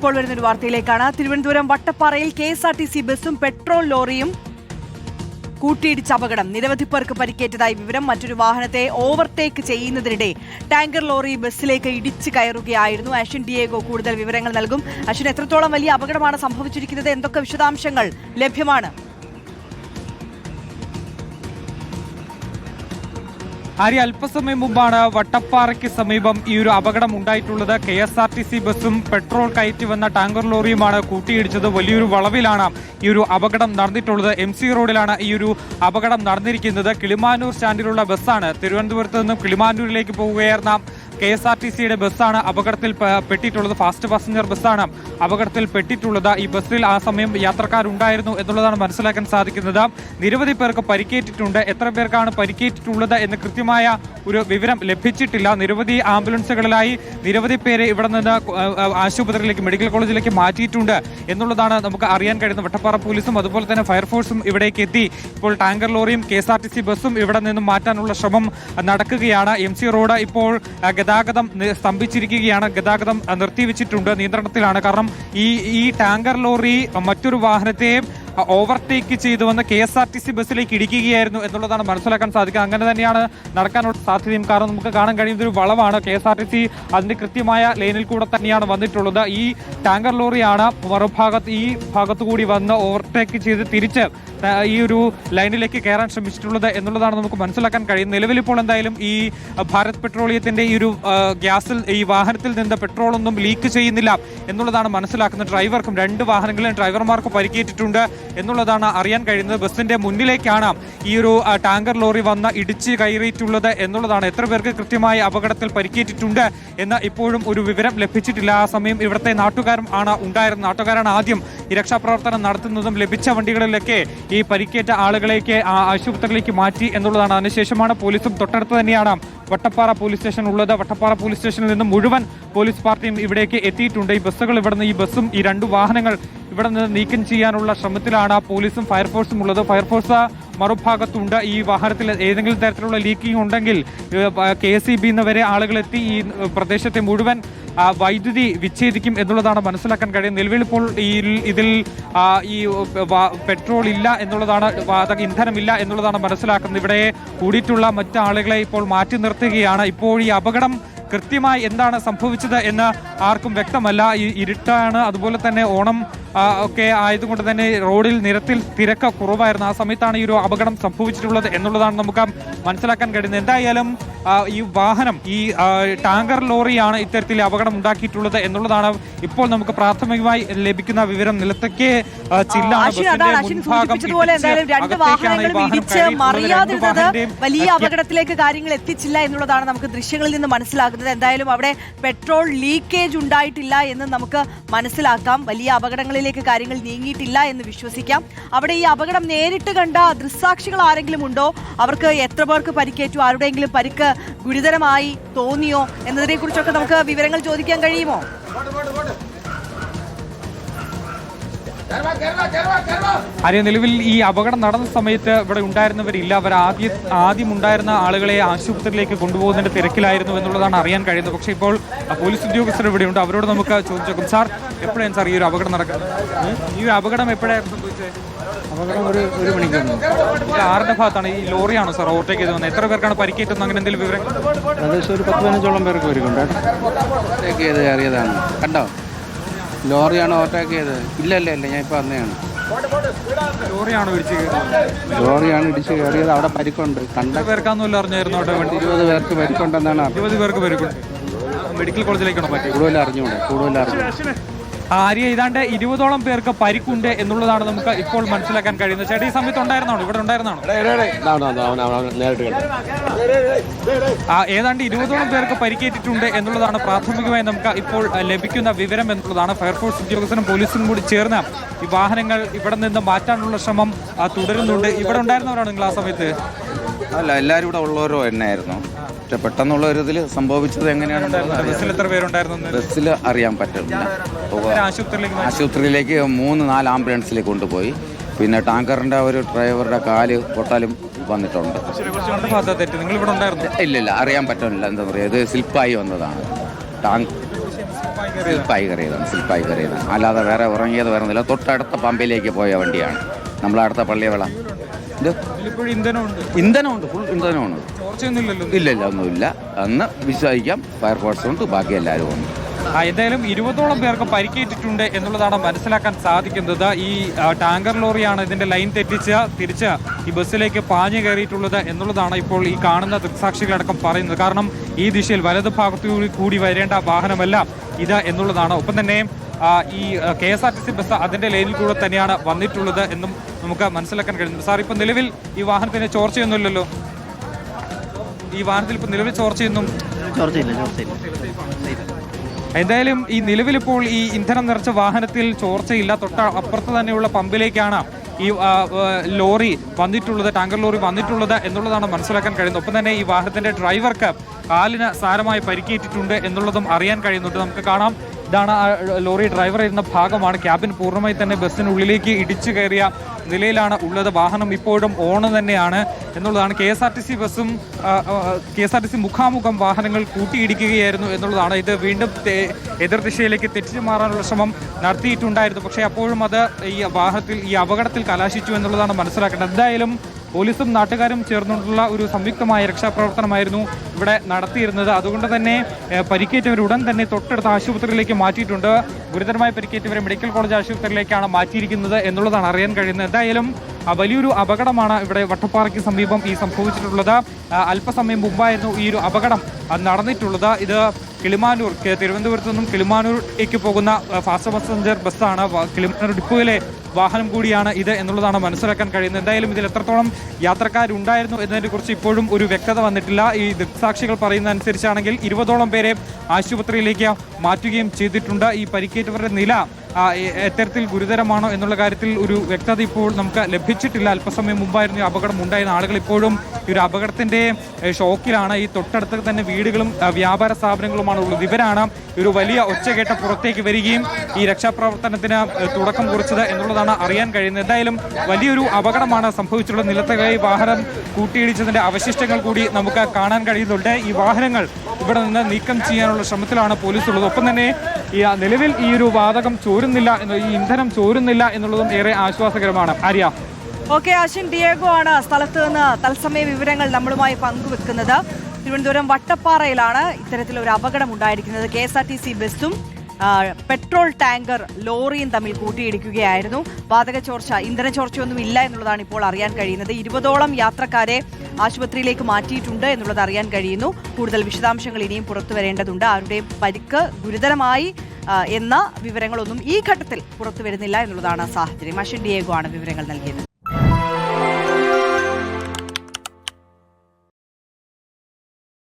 ഇപ്പോൾ വരുന്നൊരു വാർത്തയിലേക്കാണ്. തിരുവനന്തപുരം വട്ടപ്പാറയിൽ KSRTC ബസ്സും പെട്രോൾ ലോറിയും കൂട്ടിയിടിച്ച അപകടം. നിരവധി പേർക്ക് പരിക്കേറ്റതായി വിവരം. മറ്റൊരു വാഹനത്തെ ഓവർടേക്ക് ചെയ്യുന്നതിനിടെ ടാങ്കർ ലോറി ബസ്സിലേക്ക് ഇടിച്ചു കയറുകയായിരുന്നു. അശ്വിൻ ഡിയേഗോ കൂടുതൽ വിവരങ്ങൾ നൽകും. അശ്വിൻ, എത്രത്തോളം വലിയ അപകടമാണ് സംഭവിച്ചിരിക്കുന്നത്? എന്തൊക്കെ വിശദാംശങ്ങൾ ലഭ്യമാണ്? ആര്യ, അല്പസമയം മുമ്പാണ് വട്ടപ്പാറയ്ക്ക് സമീപം ഈ ഒരു അപകടം ഉണ്ടായിട്ടുള്ളത്. KSRTC ബസ്സും പെട്രോൾ കയറ്റി വന്ന ടാങ്കർ ലോറിയുമാണ് കൂട്ടിയിടിച്ചത്. വലിയൊരു വളവിലാണ് ഈ ഒരു അപകടം നടന്നിട്ടുള്ളത്. MC റോഡിലാണ് ഈ ഒരു അപകടം നടന്നിരിക്കുന്നത്. കിളിമാനൂർ സ്റ്റാൻഡിലുള്ള ബസ്സാണ്. തിരുവനന്തപുരത്ത് നിന്നും കിളിമാനൂരിലേക്ക് പോവുകയായിരുന്ന KSRTCയുടെ ബസ്സാണ് അപകടത്തിൽ പെട്ടിട്ടുള്ളത്. ഫാസ്റ്റ് പാസഞ്ചർ ബസ്സാണ് അപകടത്തിൽ പെട്ടിട്ടുള്ളത്. ഈ ബസ്സിൽ ആ സമയം യാത്രക്കാരുണ്ടായിരുന്നു എന്നുള്ളതാണ് മനസ്സിലാക്കാൻ സാധിക്കുന്നത്. നിരവധി പേർക്ക് പരിക്കേറ്റിട്ടുണ്ട്. എത്ര പേർക്കാണ് പരിക്കേറ്റിട്ടുള്ളത് എന്ന് കൃത്യമായ ഒരു വിവരം ലഭിച്ചിട്ടില്ല. നിരവധി ആംബുലൻസുകളിലായി നിരവധി പേരെ ഇവിടെ നിന്ന് ആശുപത്രിയിലേക്ക്, മെഡിക്കൽ കോളേജിലേക്ക് മാറ്റിയിട്ടുണ്ട് എന്നുള്ളതാണ് നമുക്ക് അറിയാൻ കഴിയുന്നത്. വട്ടപ്പാറ പോലീസും അതുപോലെ തന്നെ ഫയർഫോഴ്സും ഇവിടേക്ക് എത്തി. ഇപ്പോൾ ടാങ്കർ ലോറിയും KSRTC ബസ്സും ഇവിടെ നിന്നും മാറ്റാനുള്ള ശ്രമം നടക്കുകയാണ്. MC റോഡ് ഇപ്പോൾ ഗതാഗതം സ്തംഭിച്ചിരിക്കുകയാണ്. ഗതാഗതം നിർത്തിവെച്ചിട്ടുണ്ട്, നിയന്ത്രണത്തിലാണ്. കാരണം ഈ ടാങ്കർ ലോറി മറ്റൊരു വാഹനത്തെ ഓവർടേക്ക് ചെയ്തു വന്ന് KSRTC ബസ്സിലേക്ക് ഇടിക്കുകയായിരുന്നു എന്നുള്ളതാണ് മനസ്സിലാക്കാൻ സാധിക്കുക. അങ്ങനെ തന്നെയാണ് നടക്കാനുള്ള സാധ്യതയും. കാരണം നമുക്ക് കാണാൻ കഴിയുന്ന ഒരു വളവാണ്. KSRTC അതിന്റെ കൃത്യമായ ലൈനിൽ കൂടെ തന്നെയാണ് വന്നിട്ടുള്ളത്. ഈ ടാങ്കർ ലോറിയാണ് മറുഭാഗത്ത് ഈ ഭാഗത്തു കൂടി വന്ന് ഓവർടേക്ക് ചെയ്ത് തിരിച്ച് ഈ ഒരു ലൈനിലേക്ക് കയറാൻ ശ്രമിച്ചിട്ടുള്ളത് എന്നുള്ളതാണ് നമുക്ക് മനസ്സിലാക്കാൻ കഴിയുന്നത്. നിലവിൽ ഇപ്പോൾ എന്തായാലും ഈ ഭാരത് പെട്രോളിയത്തിന്റെ ഈ ഒരു ഗ്യാസിൽ ഈ വാഹനത്തിൽ നിന്ന് പെട്രോളൊന്നും ലീക്ക് ചെയ്യുന്നില്ല എന്നുള്ളതാണ് മനസ്സിലാക്കുന്നത്. ഡ്രൈവർക്കും, രണ്ട് വാഹനങ്ങളിലും ഡ്രൈവർമാർക്ക് പരിക്കേറ്റിട്ടുണ്ട് എന്നുള്ളതാണ് അറിയാൻ കഴിയുന്നത്. ബസ്സിന്റെ മുന്നിലേക്കാണ് ഈ ഒരു ടാങ്കർ ലോറി വന്ന് ഇടിച്ച് കയറിയിട്ടുള്ളത് എന്നുള്ളതാണ്. എത്ര പേർക്ക് കൃത്യമായി അപകടത്തിൽ പരിക്കേറ്റിട്ടുണ്ട് എന്ന് ഇപ്പോഴും ഒരു വിവരം ലഭിച്ചിട്ടില്ല. ആ സമയം ഇവിടുത്തെ നാട്ടുകാരും ആണ് ഉണ്ടായിരുന്നത്. നാട്ടുകാരാണ് ആദ്യം ഈ രക്ഷാപ്രവർത്തനം നടത്തുന്നതും. ലഭിച്ച വണ്ടികളിലൊക്കെ ഈ പരിക്കേറ്റ ആളുകളേക്ക് ആശുപത്രിയിലേക്ക് മാറ്റി എന്നുള്ളതാണ്. അതിനുശേഷമാണ് പോലീസും തൊട്ടടുത്ത് തന്നെയാണ് വട്ടപ്പാറ പോലീസ് സ്റ്റേഷൻ ഉള്ളത്. വട്ടപ്പാറ പോലീസ് സ്റ്റേഷനിൽ നിന്ന് മുഴുവൻ പോലീസ് പാർട്ടിയും ഇവിടേക്ക് എത്തിയിട്ടുണ്ട്. ഈ ബസ്സുകൾ ഇവിടുന്ന്, ഈ ബസ്സും ഈ രണ്ട് വാഹനങ്ങൾ ഇവിടെ നിന്ന് നീക്കം ചെയ്യാനുള്ള ശ്രമത്തിലാണ് പോലീസും ഫയർഫോഴ്സും ഉള്ളത്. ഫയർഫോഴ്സ് മറുഭാഗത്തുണ്ട്. ഈ വാഹനത്തിൽ ഏതെങ്കിലും തരത്തിലുള്ള ലീക്കിംഗ് ഉണ്ടെങ്കിൽ KSEB വരെ ആളുകളെത്തി ഈ പ്രദേശത്തെ മുഴുവൻ വൈദ്യുതി വിച്ഛേദിക്കും എന്നുള്ളതാണ് മനസ്സിലാക്കാൻ കഴിയുന്നത്. നിലവിൽ ഇപ്പോൾ ഇതിൽ ഈ പെട്രോൾ ഇല്ല എന്നുള്ളതാണ്, ഇന്ധനമില്ല എന്നുള്ളതാണ് മനസ്സിലാക്കുന്നത്. ഇവിടെ കൂടിയിട്ടുള്ള മറ്റാളുകളെ ഇപ്പോൾ മാറ്റി നിർത്തുകയാണ്. ഇപ്പോൾ ഈ അപകടം കൃത്യമായി എന്താണ് സംഭവിച്ചത് എന്ന് ആർക്കും വ്യക്തമല്ല. ഈ ഇരുട്ടാണ്, അതുപോലെ തന്നെ ഓണം ഒക്കെ ആയതുകൊണ്ട് തന്നെ റോഡിൽ നിരത്തിൽ തിരക്ക് കുറവായിരുന്നു. ആ സമയത്താണ് ഈ ഒരു അപകടം സംഭവിച്ചിട്ടുള്ളത് എന്നുള്ളതാണ് നമുക്ക് മനസ്സിലാക്കാൻ കഴിയുന്നത്. എന്തായാലും ഈ വാഹനം, ഈ ടാങ്കർ ലോറിയാണ് ഇത്തരത്തിൽ അപകടം ഉണ്ടാക്കിയിട്ടുള്ളത് എന്നുള്ളതാണ് ഇപ്പോൾ നമുക്ക് പ്രാഥമികമായി ലഭിക്കുന്ന വിവരം. നിലത്തേക്ക് വലിയ അപകടത്തിലേക്ക് കാര്യങ്ങൾ എത്തിച്ചില്ല എന്നുള്ളതാണ് നമുക്ക് ദൃശ്യങ്ങളിൽ നിന്ന് മനസ്സിലാക്കുന്നത്. എന്തായാലും അവിടെ പെട്രോൾ ലീക്കേജ് ഉണ്ടായിട്ടില്ല എന്ന് നമുക്ക് മനസ്സിലാക്കാം. വലിയ അപകടങ്ങളിലേക്ക് കാര്യങ്ങൾ നീങ്ങിയിട്ടില്ല എന്ന് വിശ്വസിക്കാം. അവിടെ ഈ അപകടം നേരിട്ട് കണ്ട ദൃക്സാക്ഷികൾ ആരെങ്കിലും ഉണ്ടോ? അവർക്ക് എത്ര പേർക്ക് പരിക്കേറ്റു? ആരുടെയെങ്കിലും പരിക്ക് ഗുരുതരമായി തോന്നിയോ എന്നതിനെ കുറിച്ചൊക്കെ നമുക്ക് വിവരങ്ങൾ ചോദിക്കാൻ കഴിയുമോ? നിലവിൽ ഈ അപകടം നടന്ന സമയത്ത് ഇവിടെ ഉണ്ടായിരുന്നവരില്ല. അവർ ആദ്യം ഉണ്ടായിരുന്ന ആളുകളെ ആശുപത്രിയിലേക്ക് കൊണ്ടുപോകുന്നതിന്റെ തിരക്കിലായിരുന്നു എന്നുള്ളതാണ് അറിയാൻ കഴിയുന്നത്. പക്ഷേ ഇപ്പോൾ പോലീസ് ഉദ്യോഗസ്ഥർ ഇവിടെയുണ്ട്. അവരോട് നമുക്ക് ചോദിച്ചേക്കും. സാർ, എപ്പോഴാണ് സാർ ഈ ഒരു അപകടം നടക്കുന്നത്? ഈ ഒരു അപകടം എപ്പോഴായിരുന്നു സംഭവിച്ചത്? അപകടം ഒരു മണിക്കൂർ. ആറിന്റെ ഭാഗത്താണ് ഈ ലോറിയാണോ സാർ ഓവർടേക്ക് ചെയ്ത് വന്നത്? എത്ര പേർക്കാണ് പരിക്കേറ്റത്? അങ്ങനെ എന്തെങ്കിലും വിവരം? ഏകദേശം ഒരു 10-15ഓളം പേർക്ക് വരുന്നുണ്ട്. ഓവർടേക്ക് ചെയ്ത് കയറിയതാണ്. കണ്ടോ? ലോറിയാണ് ഓവർടേക്ക് ചെയ്തത്. ഇല്ല, ഞാൻ ഇപ്പോൾ വന്നതാണ്. ലോറിയാണ് ഇടിച്ച് കയറിയത്. അവിടെ പരിക്കുണ്ട്. കണ്ട പേർക്കാന്നല്ല അറിഞ്ഞായിരുന്നു. 20 പേർക്ക് പരിക്കുണ്ടെന്നാണ്. 20 പേർക്ക് പരിക്കുണ്ട്. മെഡിക്കൽ കോളേജിലേക്കാണോ പറ്റി? കൂടുതൽ അറിഞ്ഞൂടെ. ആര്യ, ഏതാണ്ട് 20ഓളം പേർക്ക് പരിക്കുണ്ട് എന്നുള്ളതാണ് നമുക്ക് ഇപ്പോൾ മനസ്സിലാക്കാൻ കഴിയുന്നത്. ചേട്ടാ, ഈ സമയത്ത് ഉണ്ടായിരുന്നാണോ? ഇവിടെ ഉണ്ടായിരുന്നാണോ? ഏതാണ്ട് 20ഓളം പേർക്ക് പരിക്കേറ്റിട്ടുണ്ട് എന്നുള്ളതാണ് പ്രാഥമികമായി നമുക്ക് ഇപ്പോൾ ലഭിക്കുന്ന വിവരം എന്നുള്ളതാണ്. ഫയർഫോഴ്സ് ഉദ്യോഗസ്ഥരും പോലീസും കൂടി ചേർന്ന് ഈ വാഹനങ്ങൾ ഇവിടെ നിന്ന് മാറ്റാനുള്ള ശ്രമം തുടരുന്നുണ്ട്. ഇവിടെ ഉണ്ടായിരുന്നവരാണ് നിങ്ങൾ ആ സമയത്ത്? അല്ല, എല്ലാവരും ഇവിടെ ഉള്ളവരോ തന്നെയായിരുന്നു. പക്ഷെ പെട്ടെന്നുള്ള ഒരു ഇതിൽ സംഭവിച്ചത് എങ്ങനെയാണ്? ബസ്സിൽ എത്ര പേരുണ്ടായിരുന്നു? ബസ്സിൽ അറിയാൻ പറ്റില്ല. ആശുപത്രിയിലേക്ക് 3-4 ആംബുലൻസിലേക്ക് കൊണ്ടുപോയി. പിന്നെ ടാങ്കറിന്റെ ഒരു ഡ്രൈവറുടെ കാല് പൊട്ടാലും വന്നിട്ടുണ്ട്. നിങ്ങൾ ഇവിടെ ഉണ്ടായിരുന്നു? ഇല്ല, അറിയാൻ പറ്റുന്നില്ല. എന്താ പറയുക, ഇത് സ്ലിപ്പായി വന്നതാണ്. സ്ലിപ്പായി കയറിയതാണ്. അല്ലാതെ വേറെ ഉറങ്ങിയത് വരുന്നില്ല. തൊട്ടടുത്ത പമ്പിലേക്ക് പോയ വണ്ടിയാണ്. നമ്മളടുത്ത പള്ളിയവള ഇന്ധനമുണ്ട്, ഫുൾ ഇന്ധനമാണ്. ഇല്ല ഒന്നുമില്ല. അന്ന് വിശ്വസിക്കാം ഫയർഫോഴ്സ് ഉണ്ട്, ബാക്കി എല്ലാവരും ഉണ്ട്. എന്തായാലും 20ഓളം പേർക്ക് പരിക്കേറ്റിട്ടുണ്ട് എന്നുള്ളതാണ് മനസ്സിലാക്കാൻ സാധിക്കുന്നത്. ഈ ടാങ്കർ ലോറിയാണ് ഇതിന്റെ ലൈൻ തെറ്റിച്ച് തിരിച്ച് ഈ ബസ്സിലേക്ക് പാഞ്ഞു കയറിയിട്ടുള്ളത് എന്നുള്ളതാണ് ഇപ്പോൾ ഈ കാണുന്ന ദൃക്സാക്ഷികളടക്കം പറയുന്നത്. കാരണം ഈ ദിശയിൽ വലതു ഭാഗത്തു കൂടി വരേണ്ട വാഹനമല്ല ഇത് എന്നുള്ളതാണ്. ഒപ്പം തന്നെ ഈ KSRTC ബസ് അതിന്റെ ലൈനിൽ കൂടെ തന്നെയാണ് വന്നിട്ടുള്ളത് എന്നും നമുക്ക് മനസ്സിലാക്കാൻ കഴിയുന്നത്. സാർ, ഇപ്പൊ നിലവിൽ ഈ വാഹനത്തിന് ചോർച്ചയൊന്നുമില്ലല്ലോ? ഈ വാഹനത്തിൽ ഇപ്പൊ നിലവിൽ ചോർച്ചയൊന്നും എന്തായാലും ഈ നിലവിലിപ്പോൾ ഈ ഇന്ധനം നിറച്ച വാഹനത്തിൽ ചോർച്ചയില്ല. തൊട്ട അപ്പുറത്ത് തന്നെയുള്ള പമ്പിലേക്കാണ് ഈ ലോറി വന്നിട്ടുള്ളത്, ടാങ്കർ ലോറി വന്നിട്ടുള്ളത് എന്നുള്ളതാണ് മനസ്സിലാക്കാൻ കഴിയുന്നത്. ഒപ്പം തന്നെ ഈ വാഹനത്തിന്റെ ഡ്രൈവർക്ക് കാലിന് സാരമായി പരിക്കേറ്റിട്ടുണ്ട് എന്നുള്ളതും അറിയാൻ കഴിയുന്നുണ്ട്. നമുക്ക് കാണാം, ഇതാണ് ആ ലോറി ഡ്രൈവർ ഇരുന്ന ഭാഗമാണ്. ക്യാബിൻ പൂർണ്ണമായി തന്നെ ബസ്സിനുള്ളിലേക്ക് ഇടിച്ചു കയറിയ നിലയിലാണ് ഉള്ളത്. വാഹനം ഇപ്പോഴും ഓൺ തന്നെയാണ് എന്നുള്ളതാണ്. KSRTC മുഖാമുഖം വാഹനങ്ങൾ കൂട്ടിയിടിക്കുകയായിരുന്നു എന്നുള്ളതാണ്. ഇത് വീണ്ടും എതിർദിശയിലേക്ക് തെറ്റിച്ചു മാറാനുള്ള ശ്രമം നടത്തിയിട്ടുണ്ടായിരുന്നു. പക്ഷേ അപ്പോഴും അത് ഈ അപകടത്തിൽ കലാശിച്ചു എന്നുള്ളതാണ് മനസ്സിലാക്കേണ്ടത്. എന്തായാലും പോലീസും നാട്ടുകാരും ചേർന്നുകൊണ്ടുള്ള ഒരു സംയുക്തമായ രക്ഷാപ്രവർത്തനമായിരുന്നു ഇവിടെ നടത്തിയിരുന്നത്. അതുകൊണ്ട് തന്നെ പരിക്കേറ്റവർ ഉടൻ തന്നെ തൊട്ടടുത്ത ആശുപത്രിയിലേക്ക് മാറ്റിയിട്ടുണ്ട്. ഗുരുതരമായി പരിക്കേറ്റവരെ മെഡിക്കൽ കോളേജ് ആശുപത്രിയിലേക്കാണ് മാറ്റിയിരിക്കുന്നത് എന്നുള്ളതാണ് അറിയാൻ കഴിയുന്നത്. എന്തായാലും വലിയൊരു അപകടമാണ് ഇവിടെ വട്ടപ്പാറയ്ക്ക് സമീപം ഈ സംഭവിച്ചിട്ടുള്ളത്. അല്പസമയം മുമ്പായിരുന്നു ഈ ഒരു അപകടം നടന്നിട്ടുള്ളത്. ഇത് കിളിമാനൂർ, തിരുവനന്തപുരത്ത് നിന്നും കിളിമാനൂരിലേക്ക് പോകുന്ന ഫാസ്റ്റ് പാസഞ്ചർ ബസ്സാണ്. കിളിമാനൂർ ഡിപ്പോയിലെ വാഹനം കൂടിയാണ് ഇത് എന്നുള്ളതാണ് മനസ്സിലാക്കാൻ കഴിയുന്നത്. എന്തായാലും ഇതിൽ എത്രത്തോളം യാത്രക്കാരുണ്ടായിരുന്നു എന്നതിനെ കുറിച്ച് ഇപ്പോഴും ഒരു വ്യക്തത വന്നിട്ടില്ല. ഈ ദൃക്സാക്ഷികൾ പറയുന്ന അനുസരിച്ചാണെങ്കിൽ 20ഓളം പേരെ ആശുപത്രിയിലേക്ക് മാറ്റുകയും ചെയ്തിട്ടുണ്ട്. ഈ പരിക്കേറ്റവരുടെ നില എത്തരത്തിൽ ഗുരുതരമാണോ എന്നുള്ള കാര്യത്തിൽ ഒരു വ്യക്തത ഇപ്പോൾ നമുക്ക് ലഭിച്ചിട്ടില്ല. അല്പസമയം മുമ്പായിരുന്നു ഈ അപകടം ഉണ്ടായിരുന്ന. ആളുകൾ ഇപ്പോഴും ഈ ഒരു അപകടത്തിന്റെ ഷോക്കിലാണ്. ഈ തൊട്ടടുത്ത് തന്നെ വീടുകളും വ്യാപാര സ്ഥാപനങ്ങളുമാണ് ഉള്ളത്. ഇവരാണ് ഒരു വലിയ ഒച്ചകേട്ട പുറത്തേക്ക് വരികയും ഈ രക്ഷാപ്രവർത്തനത്തിന് തുടക്കം കുറിച്ചത് എന്നുള്ളതാണ് അറിയാൻ കഴിയുന്നത്. എന്തായാലും വലിയൊരു അപകടമാണ് സംഭവിച്ചിട്ടുള്ളത്. നിലത്തകൈ വാഹനം കൂട്ടിയിടിച്ചതിന്റെ അവശിഷ്ടങ്ങൾ കൂടി നമുക്ക് കാണാൻ കഴിയുന്നുണ്ട്. ഈ വാഹനങ്ങൾ ഇവിടെ നിന്ന് നീക്കം ചെയ്യാനുള്ള ശ്രമത്തിലാണ് പോലീസ് ഉള്ളത്. ഒപ്പം തന്നെ നിലവിൽ ഈ ഒരു വാതകം ചോരുന്നില്ല, ഈ ഇന്ധനം ചോരുന്നില്ല എന്നുള്ളതും ഏറെ ആശ്വാസകരമാണ്. ആര്യ. ഓക്കെ, അശ്വിൻ ഡിയേഗോ ആണ് സ്ഥലത്ത് നിന്ന് തത്സമയ വിവരങ്ങൾ നമ്മളുമായി പങ്കുവെക്കുന്നത്. തിരുവനന്തപുരം വട്ടപ്പാറയിലാണ് ഇത്തരത്തിലൊരു അപകടം ഉണ്ടായിരിക്കുന്നത്. KSRTC ബസ്സും പെട്രോൾ ടാങ്കർ ലോറിയും തമ്മിൽ കൂട്ടിയിടിക്കുകയായിരുന്നു. വാതക ചോർച്ച, ഇന്ധന ചോർച്ചയൊന്നും ഇല്ല എന്നുള്ളതാണ് ഇപ്പോൾ അറിയാൻ കഴിയുന്നത്. 20ഓളം യാത്രക്കാരെ ആശുപത്രിയിലേക്ക് മാറ്റിയിട്ടുണ്ട് എന്നുള്ളത് അറിയാൻ കഴിയുന്നു. കൂടുതൽ വിശദാംശങ്ങൾ ഇനിയും പുറത്തു വരേണ്ടതുണ്ട്. ആരുടെയും പരിക്ക് ഗുരുതരമായി എന്ന വിവരങ്ങളൊന്നും ഈ ഘട്ടത്തിൽ പുറത്തു വരുന്നില്ല എന്നുള്ളതാണ് സാഹചര്യം. അശ്വിൻ ഡിയേഗോ ആണ് വിവരങ്ങൾ നൽകിയത്.